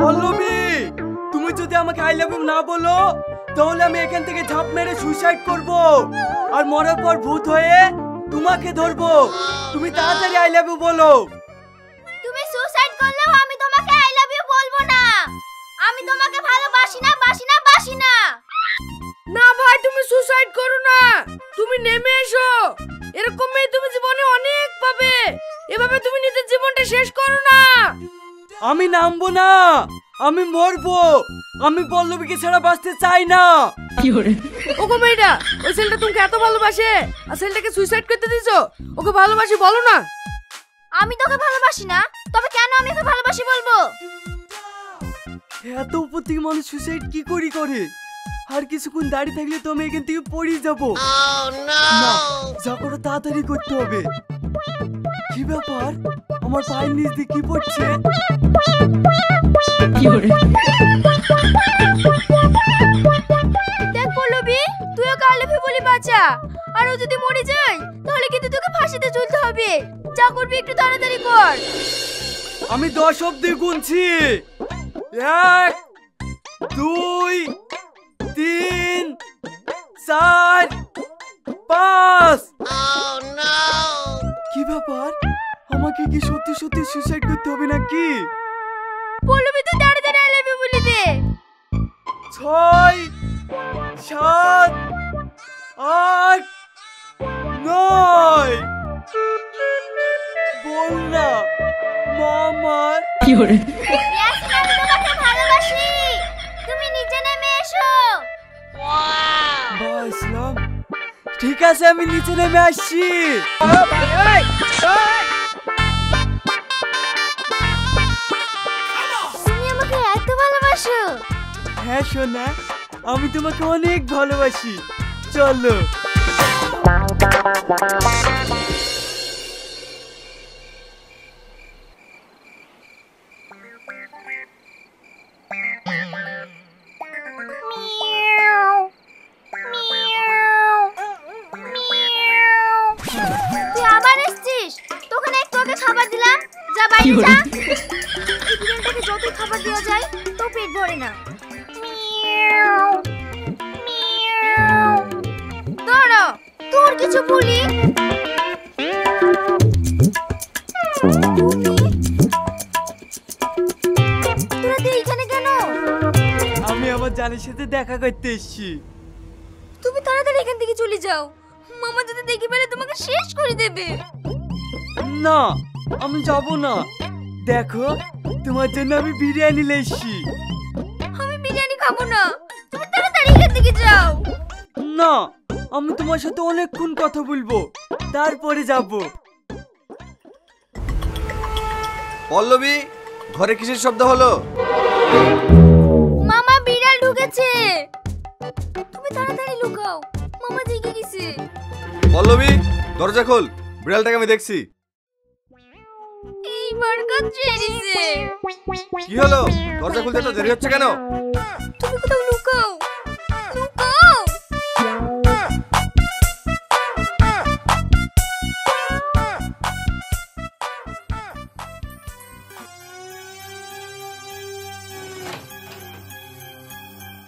পল্লবী, তুমি যদি আমাকে আই লাভ ইউ না বলো তাহলে আমি এখান থেকে ঝাঁপ মেরে সুইসাইড করব আর মরার পর ভূত হয়ে তোমাকে ধরবো। তুমি তাড়াতাড়ি আই লাভ ইউ বলো। তুমি সুসাইড করলেও আমি তোমাকে আই লাভ ইউ বলবো না। আমি তোমাকে ভালোবাসি না, বাসি না, বাসি না। না ভাই, তুমি সুসাইড করো না, তুমি নেমে এসো। এরকম মেয়ে তুমি জীবনে অনেক পাবে, এভাবে তুমি নিজের জীবনটা শেষ করো না। আমি নামবো না, আমি মরবো। আমি পল্লবীকে ছাড়া বাঁচতে চাই না। ওগো মেয়েটা, ওই ছেলেটা তোমাকে এত ভালোবাসে আর ছেলেটাকে সুইসাইড করতে দিছো। ওকে ভালোবাসি বলো না। আমি তোকে ভালোবাসি না, তবে কেন আমি ওকে ভালোবাসি বলবো? এত উপর থেকে মানুষ সুইসাইড কি করে? আর কিছুক্ষণ দাঁড়িয়ে থাকলে তো আমি এখান থেকে পড়ে যাবো। না, যা করে তাড়াতাড়ি করতে হবে। কি ব্যাপার, আমার পায়ের নিচ দিয়ে কি পড়ছে? দেখ পল্লবী, তুই ওকে আই লাভ ইউ বলে বাঁচা। আর ও যদি মরে যায় তাহলে কিন্তু তোকে ফাঁসিতে ঝুলতে হবে। যা করবি একটু তাড়াতাড়ি কর। আমি 10 অব্দি গুনছি। 1 2 3 4 5। কি ব্যাপার, আমাকে কি সত্যি সত্যি সুইসাইড করতে হবে নাকি? পল্লবী, তুই তাড়াতাড়ি আই লাভ ইউ বলে দে। 6 7 8 9। বল না মামার। ইয়াসিন, আমি তোমাকে ভালোবাসি। তুমি নিচে নেমে এসো। বাহ ইসলাম, ঠিক আছে আমি নিচে নেমে আসছি। তুমি আমাকে এত ভালোবাসো? হ্যাঁ সোনা, আমি তোমাকে অনেক ভালোবাসি। চলো। তুই আবার এসেছিস? তোকে একটু আগে খাবার দিলাম, যা বাইরে যা। এই বিড়ালটাকে যতই খাবার দেওয়া যায় তো পেট ভরে না। দাঁড়া, তোর কিছু বলি। তোরা তুই এখানে কেন? আমি আমার জানের সাথে দেখা করতে এসেছি। তুমি তাড়াতাড়ি এখান থেকে চলে যাও। মামা যদি দেখে ফেলে তোমাকে শেষ করে দেবে। না, আমি যাব না। দেখো, তোমার জন্য আমি বিরিয়ানি লেছি। আমি বিরিয়ানি খাবো না, তুমি তাড়াতাড়ি এখান থেকে যাও। না, আমি তোমার সাথে অনেকক্ষণ কথা বলবো, তারপরে যাব। পল্লবী, ঘরে কিসের শব্দ হলো? মামা, বিড়াল ঢুকেছে। তুমি তাড়াতাড়ি লুকাও, মামা জেগে গেছে। পল্লবী, দরজা খোল, বিড়ালটাকে আমি দেখছি। এইবার কাজ ছেড়েছে। কি হলো, দরজা খুলতে তো দেরি হচ্ছে কেন? তুমি কোথাও লুকাও, লুকাও।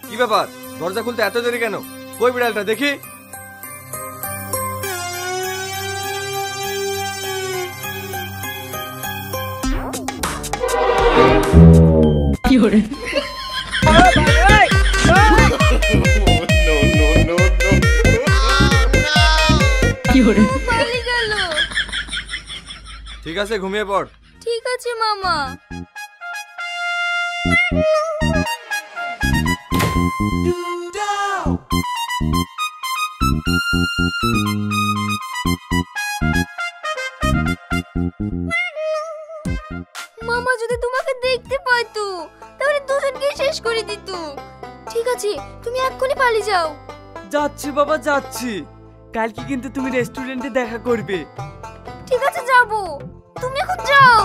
কি ব্যাপার, দরজা খুলতে এত দেরি কেন? কই বিড়ালটা দেখি। পালিয়ে গেল। ঠিক আছে, ঘুমিয়ে পড়। ঠিক আছে মামা। মামা যদি তোমাকে দেখতে পাইতো তাহলে দুজনকে শেষ করে দিত। ঠিক আছে, তুমি এক্ষুনি পালিয়ে যাও। যাচ্ছি বাবা, যাচ্ছি। কালকে কিন্তু তুমি রেস্টুরেন্টে দেখা করবে। ঠিক আছে, যাবো। তুমি এখন যাও।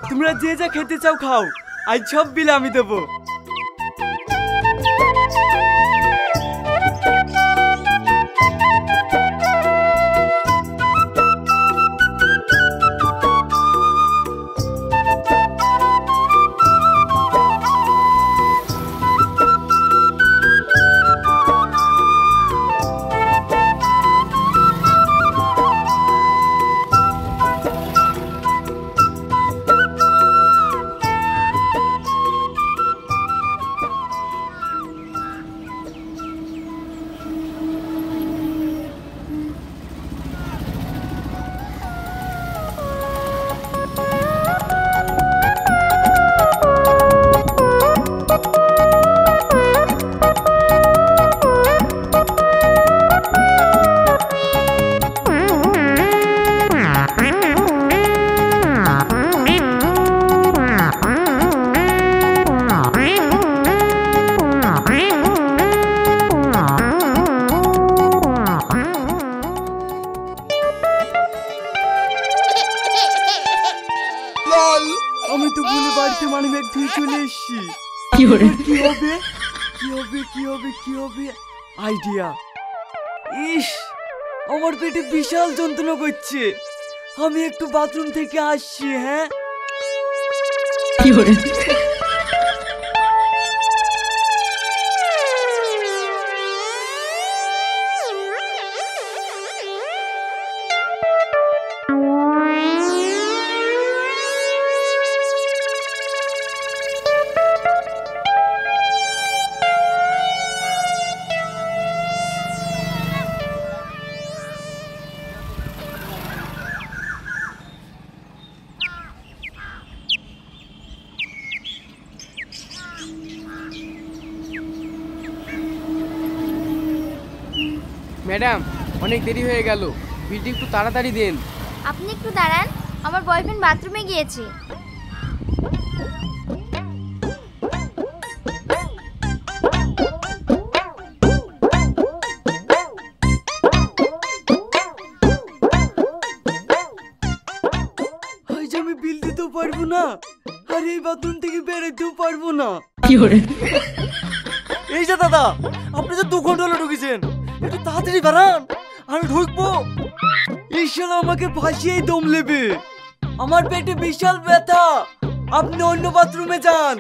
তোমরা যে যা খেতে চাও খাও, আজ সব বিল আমি দেবো। কি হবে কি হবে কি হবে কি হবে? আইডিয়া! ইস, আমার পেটে বিশাল যন্ত্রণা করছে। আমি একটু বাথরুম থেকে আসছি। হ্যাঁ, ম্যাডাম, অনেক দেরি হয়ে গেল, বিলটি একটু তাড়াতাড়ি দেন। আপনি একটু দাঁড়ান, আমার বয়ফ্রেন্ড বাথরুমে গিয়েছে। আজ আমি বিল দিতেও পারবো না, আর এই বাথরুম থেকে বেরোতেও পারবো না। এই যে দাদা, আপনি যে 2 ঘন্টা হলো ঢুকেছেন, একটু তাড়াতাড়ি বাড়ান, আমি ঢুকবো। এই শালা আমাকে ফাঁসিয়েই দম নেবে। আমার পেটে বিশাল ব্যথা, আপনি অন্য বাথরুমে যান।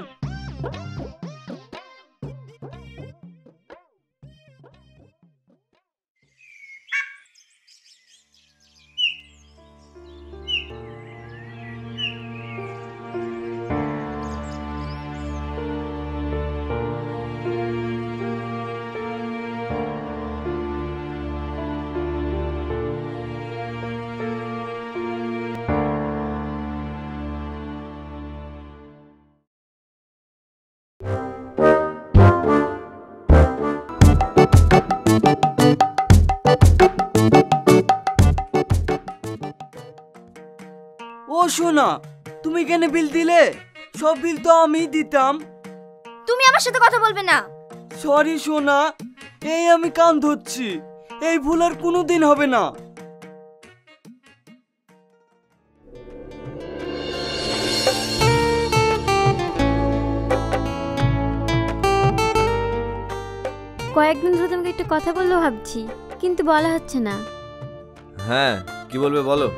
ও সোনা, তুমি কেন বিল দিলে? সব বিল তো আমিই দিতাম। তুমি আমার সাথে কথা বলবে না। সরি সোনা, এই আমি কান ধরছি, এই ভুল আর কোনোদিন হবে না। কয়েকদিন ধরে তোমাকে একটা কথা বললেও ভাবছি, কিন্তু বলা হচ্ছে না। হ্যাঁ, কি বলবে বলো।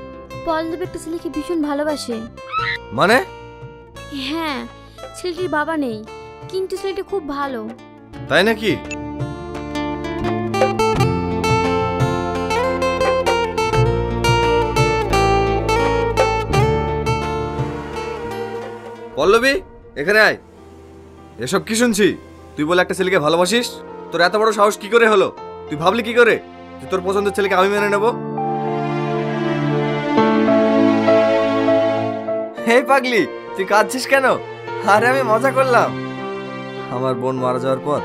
পল্লব একটা ছেলেকে ভীষণ ভালোবাসে। মানে? হ্যাঁ, ছেলেটির বাবা নেই, কিন্তু ছেলেটা খুব ভালো। তাই নাকি? পল্লবী, এখানে আয়। এসব কি শুনছি? তুই বলে একটা ছেলেকে ভালোবাসিস? তোর এত বড় সাহস কি করে হলো? তুই ভাবলি কি করে তুই তোর পছন্দের ছেলেকে আমি মেনে নেব? হে পাগলি, তুই কাঁদছিস কেন? আরে আমি মজা করলাম। আমার বোন মারা যাওয়ার পর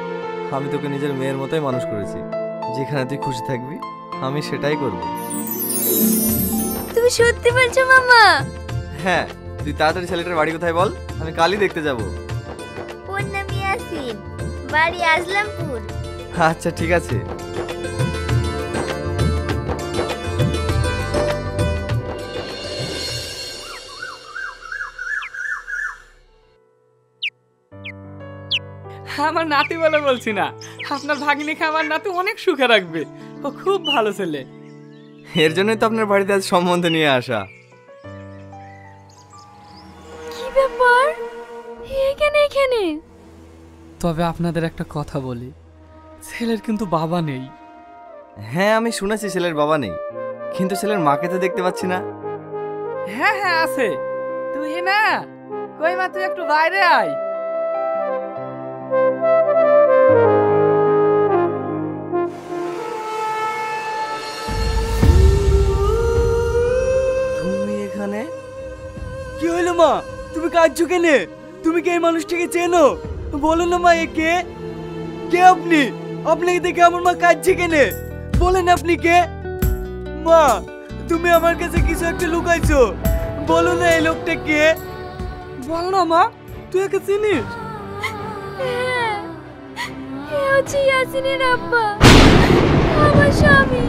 আমি তোকে নিজের মেয়ের মতোই মানুষ করেছি। যেখানে তুই খুশি থাকবি আমি সেটাই করব। তুমি সত্যি বলছো মামা? হ্যাঁ, তুই তাড়াতাড়ি ছেলেটার বাড়ি কোথায় বল, আমি কালই দেখতে যাব। ওর নাম ইয়াসিন, বাড়ি আজলামপুর। আচ্ছা ঠিক আছে। আমার নাতি বলে বলছি না, আপনার ভাগ্নিকে আমার নাতি অনেক সুখে রাখবে, ও খুব ভালো ছেলে। এর জন্যই তো আপনার বাড়িতে আজ সম্বন্ধ নিয়ে আসা। কি ব্যাপার, এখানে? তবে আপনাদের একটা কথা বলি, ছেলের কিন্তু বাবা নেই। হ্যাঁ, আমি শুনেছি ছেলের বাবা নেই, কিন্তু ছেলের মাকে তো দেখতে পাচ্ছি না। হ্যাঁ হ্যাঁ আছে। তুই না কই মা, তুই একটু বাইরে আয়। তুমি এখানে? কি হলো মা, তুমি কাঁদছো কেন? তুমি কি এই মানুষটাকে চেনো? বলো না মা, এ কে? কে আপনি? আপনাকে দেখে আমার মা কাঁদছে কেন? বলেন আপনি কে? মা, তুমি আমার কাছে কিছু একটা লুকাইছো, বলো না এই লোকটা কে? বল না মা, তুই একে চিনিস? হ্যাঁ, এ হচ্ছে ইয়াসিনের আব্বা, আমার স্বামী।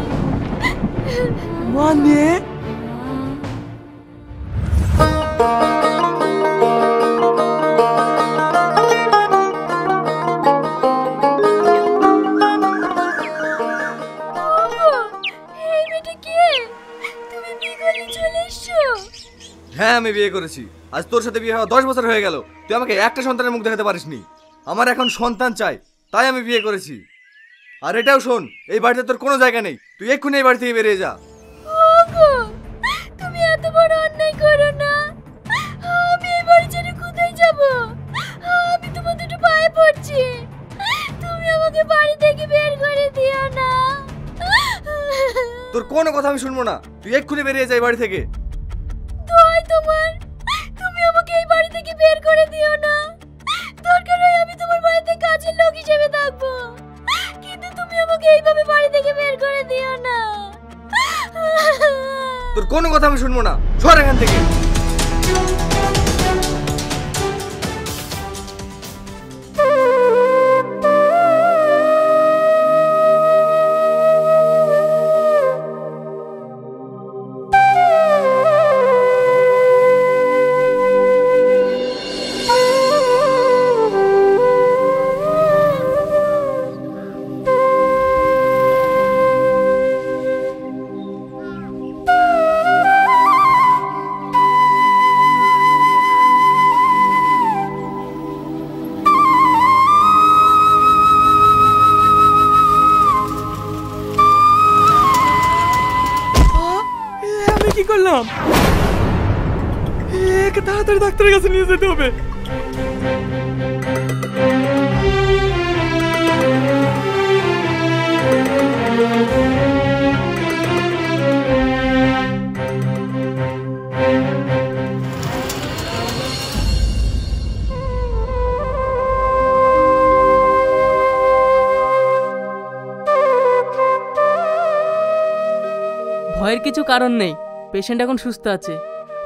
মানে? আমি বিয়ে করেছি। আজ তোর সাথে বিয়ে হওয়া 10 বছর হয়ে গেল, তুই আমাকে একটা সন্তানের মুখ দেখাতে পারিসনি। আমার এখন সন্তান চাই, তাই আমি বিয়ে করেছি। আর এটাও শোন, এই বাড়িতে তোর কোনো জায়গা নেই, তুই এক্ষুনি এই বাড়ি থেকে বেরিয়ে যা। ওগো, তুমি এত বড় অন্যায় করো না। আমি এই বাড়ি ছেড়ে কোথায় যাব? আমি তোমার দুটো পায়ে পড়ছি, তুমি আমাকে বাড়ি থেকে বের করে দিও না। তোর কোনো কথা আমি শুনবো না, তুই এক্ষুনি বেরিয়ে যা এই বাড়ি থেকে। দোহাই তোমার, তুমি আমাকে এই বাড়ি থেকে বের করে দিও না। দরকার হয় আমি তোমার বাড়িতে কাজের লোক হিসেবে থাকবো, কিন্তু তুমি আমাকে এইভাবে বাড়ি থেকে বের করে দিও না। তোর কোনো কথা আমি শুনবো না, সর এখান থেকে। আমি কি করলাম? একে তাড়াতাড়ি ডাক্তারের কাছে নিয়ে যেতে হবে। ভয়ের কিছু কারণ নেই, পেশেন্ট এখন সুস্থ আছে।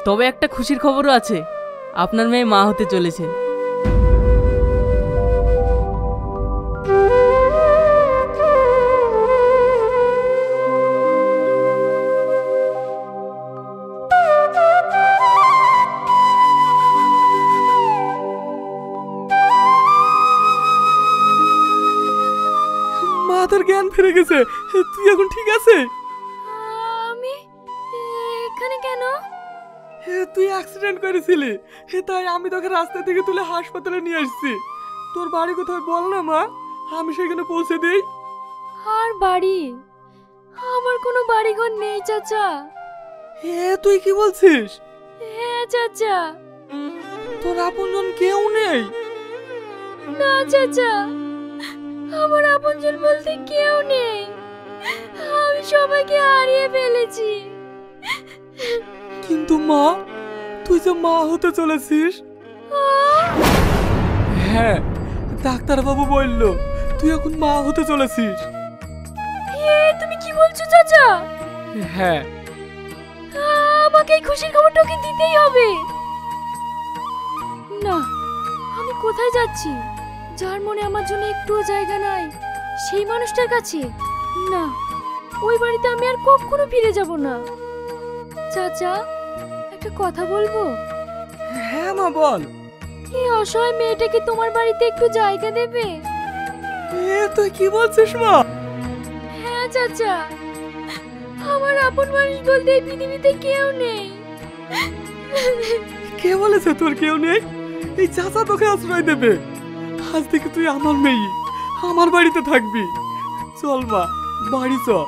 তবে একটা খুশির খবরও আছে, আপনার মেয়ে মা হতে চলেছে। মা তোর জ্ঞান ফিরে গেছে, তুই এখন ঠিক আছে? আমি এখানে কেন? তুই অ্যাক্সিডেন্ট করেছিলি, তাই আমি তোকে রাস্তা থেকে তুলে হাসপাতালে নিয়ে আসছি। তোর বাড়ি কোথায় বল না মা, আমি সেখানে পৌঁছে দিই। আর বাড়ি? আমার কোনো বাড়িঘর নেই চাচা। তুই কি বলছিস? হ্যাঁ চাচা। তোর আপনজন কেউ নেই? না চাচা, আমার আপনজন বলতে কেউ নেই। আমি সবাইকে হারিয়ে ফেলেছি। কিন্তু মা, তুই যে মা হতে চলেছিস। হ্যাঁ, ডাক্তারবাবু বলল তুই এখন মা হতে চলেছিস। তুমি কি বলছো চাচা? হ্যাঁ। আমাকে এই খুশির খবরটা ওকে দিতেই হবে। না, আমি কোথায় যাচ্ছি? যার মনে আমার জন্য একটুও জায়গা নাই, সেই মানুষটার কাছে? না, ওই বাড়িতে আমি আর কখনো ফিরে যাব না। চাচা, একটা কথা বলবো? হ্যাঁ মা, বল। এই অসহায় মেয়েটাকে তোমার বাড়িতে একটু জায়গা দেবে? তুই কি বলছিস মা? হ্যাঁ চাচা, আমার আপন মানুষ বলতে এই পৃথিবীতে কেউ নেই। কে বলেছে তোর কেউ নেই? এই চাচা তোকে আশ্রয় দেবে। আজ থেকে তুই আমার মেয়ে, আমার বাড়িতে থাকবি। চল মা, বাড়ি চল।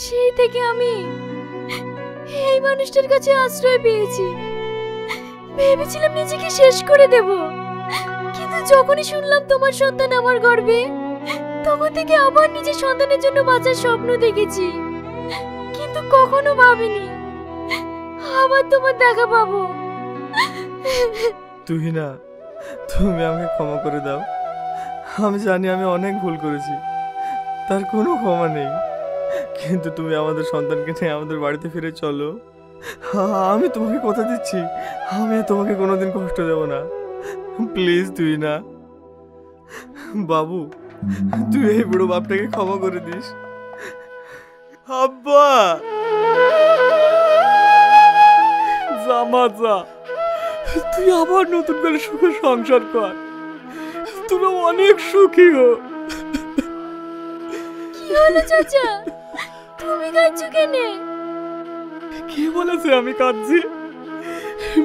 সেই থেকে আমি এই মানুষটার কাছে আশ্রয় পেয়েছি। ভেবেছিলাম নিজেকে শেষ করে দেব, কিন্তু যখনই শুনলাম তোমার সন্তান আমার গর্ভে, তখন থেকে আবার নিজের সন্তানের জন্য বাঁচার স্বপ্ন দেখেছি। কিন্তু কখনো ভাবিনি আবার তোমার দেখা পাবো। তুই না, তুমি আমাকে ক্ষমা করে দাও। আমি জানি আমি অনেক ভুল করেছি, তার কোনো ক্ষমা নেই। কিন্তু তুমি আমাদের সন্তানকে নিয়ে আমাদের বাড়িতে ফিরে চলো। আমি তোমাকে কথা দিচ্ছি, আমি তোমাকে কোনোদিন কষ্ট দেব না। প্লিজ তুই না। বাবু, তুই এই বুড়ো বাপটাকে ক্ষমা করে দিস। আব্বা, জামা যা, তুই আবার নতুন করে সুখে সংসার কর। তোরা অনেক সুখী হো। কি কি হলো চাচা, তুমি কাঁদছো কেনে? কি বলেছে আমি কাঁদছি?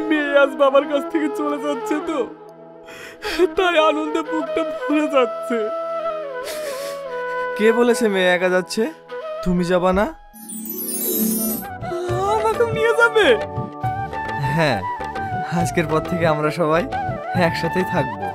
মেয়ে আজ বাবার কাছ থেকে চলে যাচ্ছে তো, তাই আনন্দে বুকটা ভরে যাচ্ছে। কে বলেছে মেয়ে একা যাচ্ছে? তুমি যাবা না? আমাকে নিয়ে যাবে? হ্যাঁ, আজকের পর থেকে আমরা সবাই একসাথেই থাকবো।